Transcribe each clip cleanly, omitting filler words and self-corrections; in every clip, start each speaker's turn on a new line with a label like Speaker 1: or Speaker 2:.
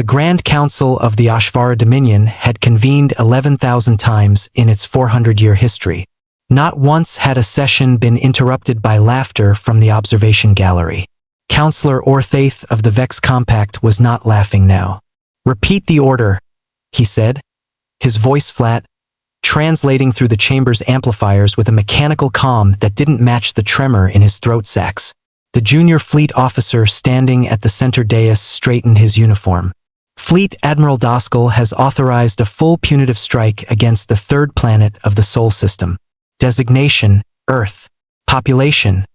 Speaker 1: The Grand Council of the Ashvara Dominion had convened 11,000 times in its 400-year history. Not once had a session been interrupted by laughter from the observation gallery. Councillor Orthaith of the Vex Compact was not laughing now. "Repeat the order," he said, his voice flat, translating through the chamber's amplifiers with a mechanical calm that didn't match the tremor in his throat sacs. The junior fleet officer standing at the center dais straightened his uniform. "Fleet Admiral Doskel has authorized a full punitive strike against the third planet of the Sol system. Designation, Earth. Population,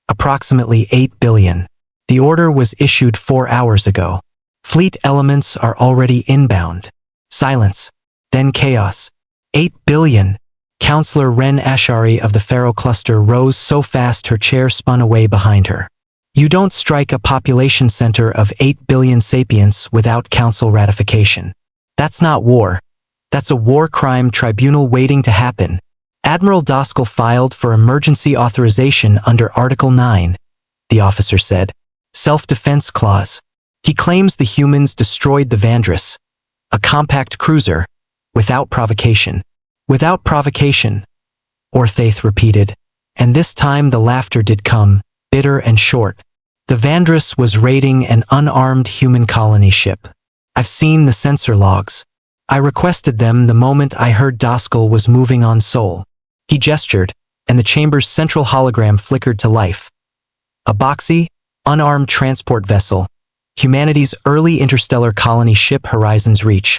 Speaker 1: approximately 8 billion. The order was issued 4 hours ago. Fleet elements are already inbound." Silence. Then chaos. 8 billion. Councillor Ren Ashari of the Pharaoh cluster rose so fast her chair spun away behind her. "You don't strike a population center of 8 billion sapients without council ratification. That's not war. That's a war crime tribunal waiting to happen." "Admiral Doskel filed for emergency authorization under Article 9, the officer said. "Self-defense clause. He claims the humans destroyed the Vandris, a compact cruiser, without provocation." "Without provocation," Orthaith repeated, and this time the laughter did come, bitter and short. "The Vandris was raiding an unarmed human colony ship. I've seen the sensor logs. I requested them the moment I heard Doskel was moving on Sol." He gestured, and the chamber's central hologram flickered to life. A boxy, unarmed transport vessel, humanity's early interstellar colony ship Horizon's Reach,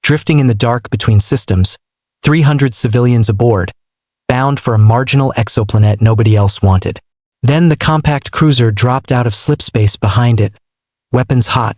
Speaker 1: drifting in the dark between systems, 300 civilians aboard, bound for a marginal exoplanet nobody else wanted. Then the compact cruiser dropped out of slipspace behind it, weapons hot,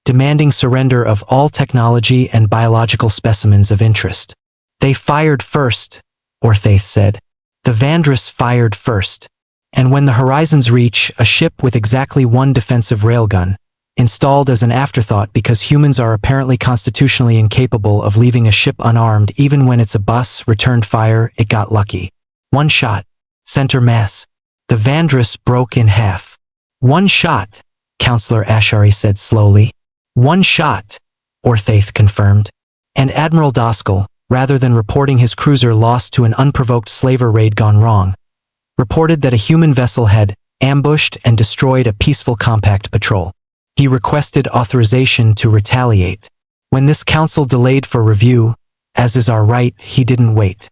Speaker 1: demanding surrender of all technology and biological specimens of interest. "They fired first," Orthaith said. "The Vandris fired first. And when the Horizon's Reach, a ship with exactly one defensive railgun, installed as an afterthought because humans are apparently constitutionally incapable of leaving a ship unarmed even when it's a bus, returned fire, it got lucky. One shot. Center mass. The Vandris broke in half." "One shot," Councillor Ashari said slowly. "One shot," Orthaith confirmed. And Admiral Doskel, rather than reporting his cruiser lost to an unprovoked slaver raid gone wrong, reported that a human vessel had ambushed and destroyed a peaceful compact patrol. He requested authorization to retaliate. When this council delayed for review, as is our right, he didn't wait.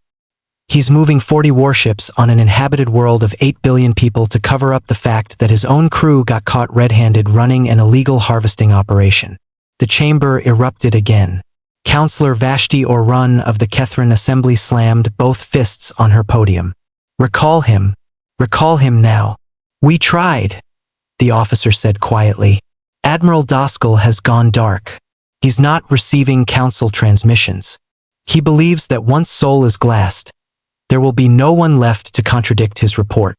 Speaker 1: He's moving 40 warships on an inhabited world of 8 billion people to cover up the fact that his own crew got caught red-handed running an illegal harvesting operation. The chamber erupted again. Councillor Vashti Orun of the Kethran Assembly slammed both fists on her podium. Recall him now." "We tried," the officer said quietly. "Admiral Doskel has gone dark. He's not receiving council transmissions. He believes that once Sol is glassed, there will be no one left to contradict his report."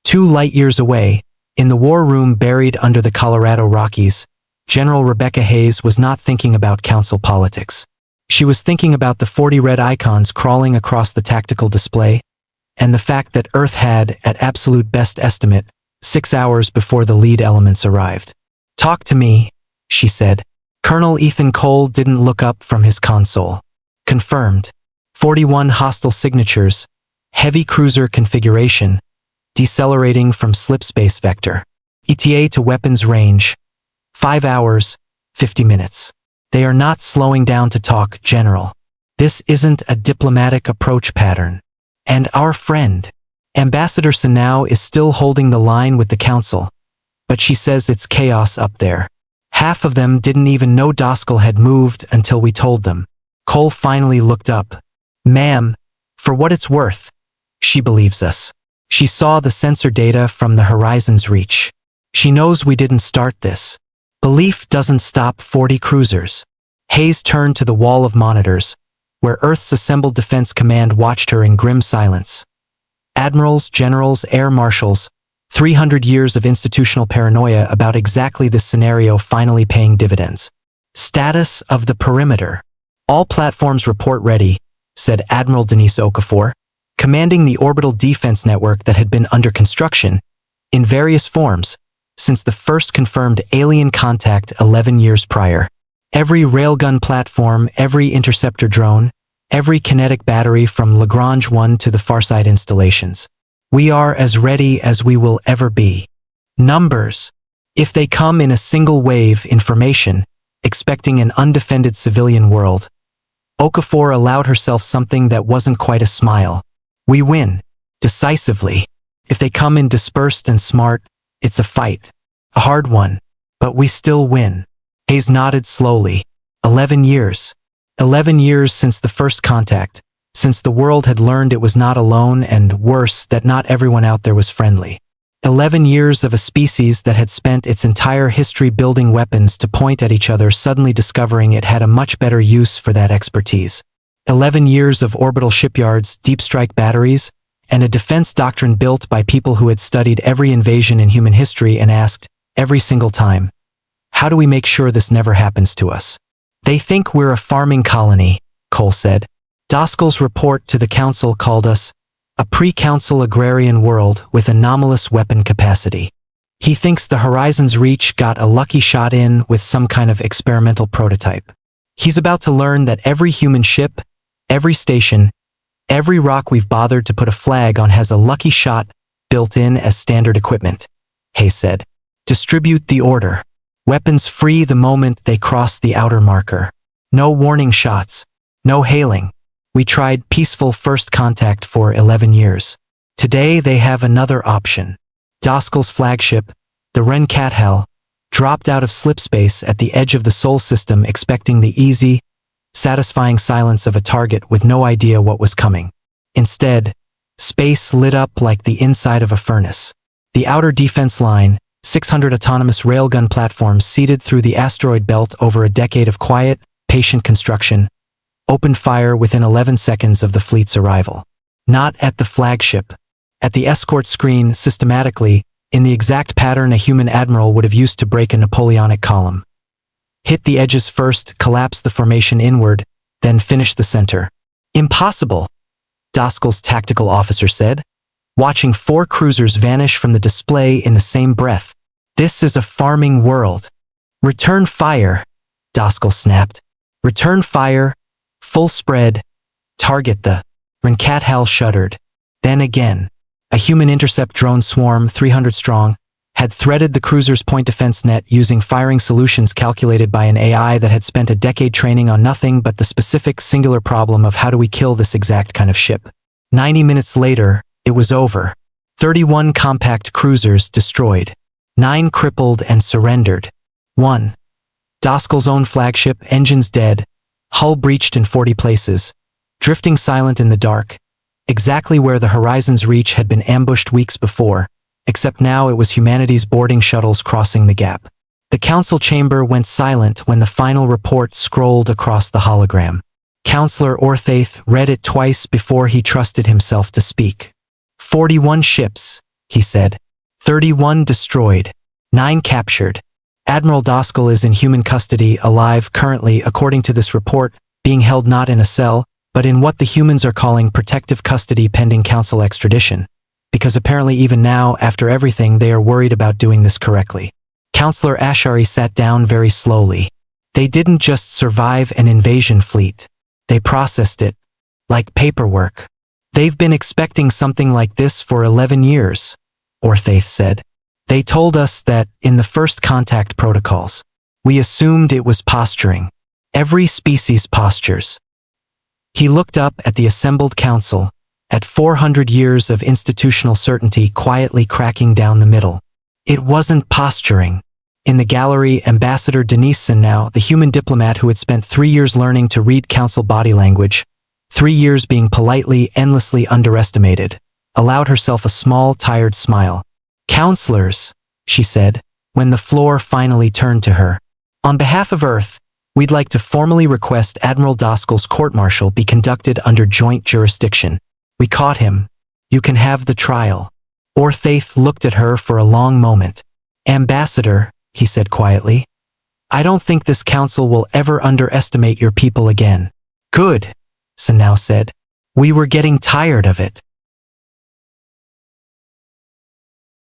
Speaker 1: 2 light-years away, in the war room buried under the Colorado Rockies, General Rebecca Hayes was not thinking about council politics. She was thinking about the 40 red icons crawling across the tactical display, and the fact that Earth had, at absolute best estimate, 6 hours before the lead elements arrived. "Talk to me," she said. Colonel Ethan Cole didn't look up from his console. "Confirmed. 41 hostile signatures, heavy cruiser configuration, decelerating from slipspace vector. ETA to weapons range, 5 hours, 50 minutes. They are not slowing down to talk, General. This isn't a diplomatic approach pattern. And our friend, Ambassador Sanao, is still holding the line with the council, but she says it's chaos up there. Half of them didn't even know Doskel had moved until we told them." Cole finally looked up. "Ma'am, for what it's worth, she believes us. She saw the sensor data from the Horizon's Reach. She knows we didn't start this. Belief doesn't stop 40 cruisers." Hayes turned to the wall of monitors, where Earth's assembled defense command watched her in grim silence. Admirals, generals, air marshals, 300 years of institutional paranoia about exactly this scenario finally paying dividends. "Status of the perimeter. All platforms report ready," said Admiral Denise Okafor, commanding the orbital defense network that had been under construction, in various forms, since the first confirmed alien contact 11 years prior. Every railgun platform, every interceptor drone, every kinetic battery from Lagrange 1 to the Farside installations. We are as ready as we will ever be. Numbers. If they come in a single wave, information, expecting an undefended civilian world. Okafor allowed herself something that wasn't quite a smile. We win. Decisively. If they come in dispersed and smart, it's a fight. A hard one. But we still win. Hayes nodded slowly. 11 years. 11 years since the first contact, since the world had learned it was not alone and, worse, that not everyone out there was friendly. 11 years of a species that had spent its entire history building weapons to point at each other, suddenly discovering it had a much better use for that expertise. 11 years of orbital shipyards, deep strike batteries, and a defense doctrine built by people who had studied every invasion in human history and asked, every single time, how do we make sure this never happens to us? They think we're a farming colony, Cole said. Doskel's report to the council called us a pre-council agrarian world with anomalous weapon capacity. He thinks the Horizon's Reach got a lucky shot in with some kind of experimental prototype. He's about to learn that every human ship, every station, every rock we've bothered to put a flag on has a lucky shot built in as standard equipment, Hayes said. Distribute the order. Weapons free the moment they cross the outer marker. No warning shots. No hailing. We tried peaceful first contact for 11 years. Today they have another option. Doskel's flagship, the Ren-Cat-Hel, dropped out of slipspace at the edge of the Sol system, expecting the easy, satisfying silence of a target with no idea what was coming. Instead, space lit up like the inside of a furnace. The outer defense line, 600 autonomous railgun platforms seeded through the asteroid belt over a decade of quiet, patient construction, opened fire within 11 seconds of the fleet's arrival. Not at the flagship. At the escort screen, systematically, in the exact pattern a human admiral would have used to break a Napoleonic column. Hit the edges first, collapse the formation inward, then finish the center. Impossible, Doskel's tactical officer said, watching 4 cruisers vanish from the display in the same breath. This is a farming world. Return fire, Doskel snapped. Return fire, full spread, target the Ren-Cat-Hel shuddered. Then again, a human intercept drone swarm, 300 strong, had threaded the cruiser's point defense net using firing solutions calculated by an AI that had spent a decade training on nothing but the specific singular problem of how do we kill this exact kind of ship. 90 minutes later, it was over. 31 compact cruisers destroyed. 9 crippled and surrendered. 1. Doskel's own flagship, engines dead, hull breached in 40 places, drifting silent in the dark, exactly where the Horizon's Reach had been ambushed weeks before, except now it was humanity's boarding shuttles crossing the gap. The council chamber went silent when the final report scrolled across the hologram. Counselor Orthaith read it twice before he trusted himself to speak. 41 ships, he said. 31 destroyed. 9 captured. Admiral Doskel is in human custody, alive currently, according to this report, being held not in a cell, but in what the humans are calling protective custody pending council extradition. Because apparently even now, after everything, they are worried about doing this correctly. Counselor Ashari sat down very slowly. They didn't just survive an invasion fleet. They processed it. Like paperwork. They've been expecting something like this for 11 years, Orthaith said. They told us that, in the first contact protocols, we assumed it was posturing. Every species postures. He looked up at the assembled council, at 400 years of institutional certainty quietly cracking down the middle. It wasn't posturing. In the gallery, Ambassador Deniseson, now the human diplomat who had spent 3 years learning to read council body language, 3 years being politely, endlessly underestimated, allowed herself a small, tired smile. Counselors, she said, when the floor finally turned to her. On behalf of Earth, we'd like to formally request Admiral Doskel's court-martial be conducted under joint jurisdiction. We caught him. You can have the trial. Orthaith looked at her for a long moment. Ambassador, he said quietly, I don't think this council will ever underestimate your people again. Good, Sanao said. We were getting tired of it.